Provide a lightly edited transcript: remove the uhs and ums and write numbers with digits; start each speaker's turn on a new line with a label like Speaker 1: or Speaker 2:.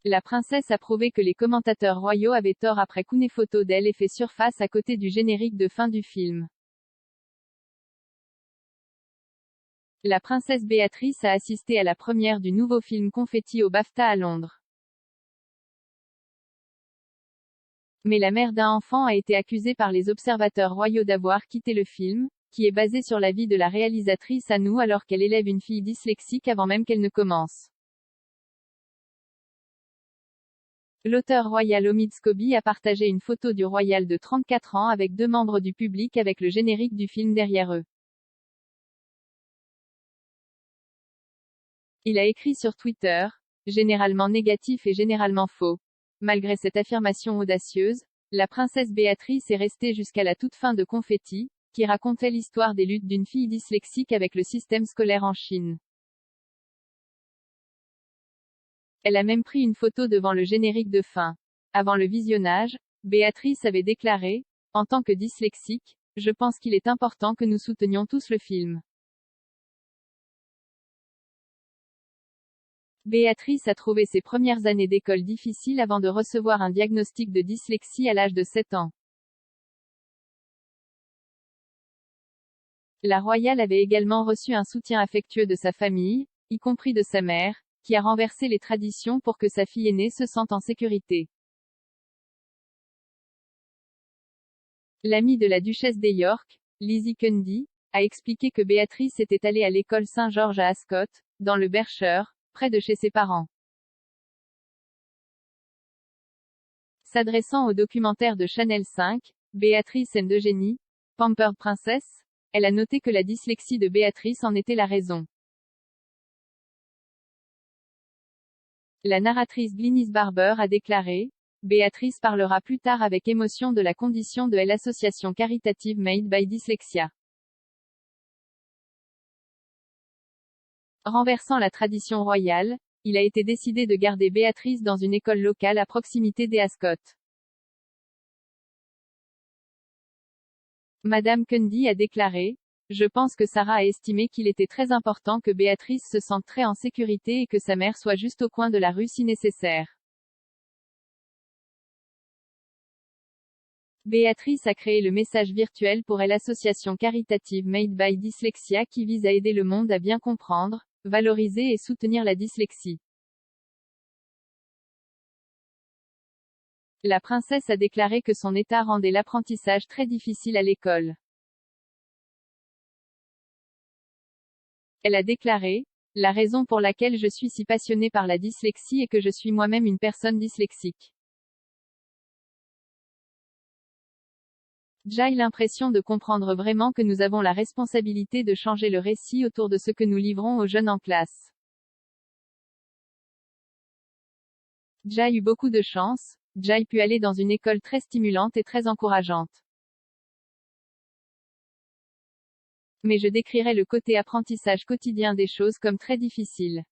Speaker 1: La princesse a prouvé que les commentateurs royaux avaient tort après qu'une photo d'elle ait fait surface à côté du générique de fin du film. La princesse Béatrice a assisté à la première du nouveau film Confetti au BAFTA à Londres. Mais la mère d'un enfant a été accusée par les observateurs royaux d'avoir quitté le film, qui est basé sur la vie de la réalisatrice Anou alors qu'elle élève une fille dyslexique avant même qu'elle ne commence. L'auteur royal Omid Scobie a partagé une photo du royal de 34 ans avec 2 membres du public avec le générique du film derrière eux. Il a écrit sur Twitter, généralement négatif et généralement faux. Malgré cette affirmation audacieuse, la princesse Béatrice est restée jusqu'à la toute fin de Confetti, qui racontait l'histoire des luttes d'une fille dyslexique avec le système scolaire en Chine. Elle a même pris une photo devant le générique de fin. Avant le visionnage, Béatrice avait déclaré, « En tant que dyslexique, je pense qu'il est important que nous soutenions tous le film. » Béatrice a trouvé ses premières années d'école difficiles avant de recevoir un diagnostic de dyslexie à l'âge de 7 ans. La royale avait également reçu un soutien affectueux de sa famille, y compris de sa mère, qui a renversé les traditions pour que sa fille aînée se sente en sécurité. L'amie de la duchesse de York, Lizzie Cundy, a expliqué que Béatrice était allée à l'école Saint-Georges à Ascot, dans le Berkshire, près de chez ses parents. S'adressant au documentaire de Channel 5, Béatrice and Eugénie, Pampered Princess, elle a noté que la dyslexie de Béatrice en était la raison. La narratrice Glynis Barber a déclaré, « Béatrice parlera plus tard avec émotion de la condition de l'association caritative Made by Dyslexia. Renversant la tradition royale, il a été décidé de garder Béatrice dans une école locale à proximité des Ascot. » Madame Cundy a déclaré, « Je pense que Sarah a estimé qu'il était très important que Béatrice se sente très en sécurité et que sa mère soit juste au coin de la rue si nécessaire. » Béatrice a créé le message virtuel pour l'association caritative Made by Dyslexia qui vise à aider le monde à bien comprendre, valoriser et soutenir la dyslexie. La princesse a déclaré que son état rendait l'apprentissage très difficile à l'école. Elle a déclaré, « La raison pour laquelle je suis si passionnée par la dyslexie est que je suis moi-même une personne dyslexique. J'ai l'impression de comprendre vraiment que nous avons la responsabilité de changer le récit autour de ce que nous livrons aux jeunes en classe. J'ai eu beaucoup de chance, j'ai pu aller dans une école très stimulante et très encourageante. Mais je décrirais le côté apprentissage quotidien des choses comme très difficile.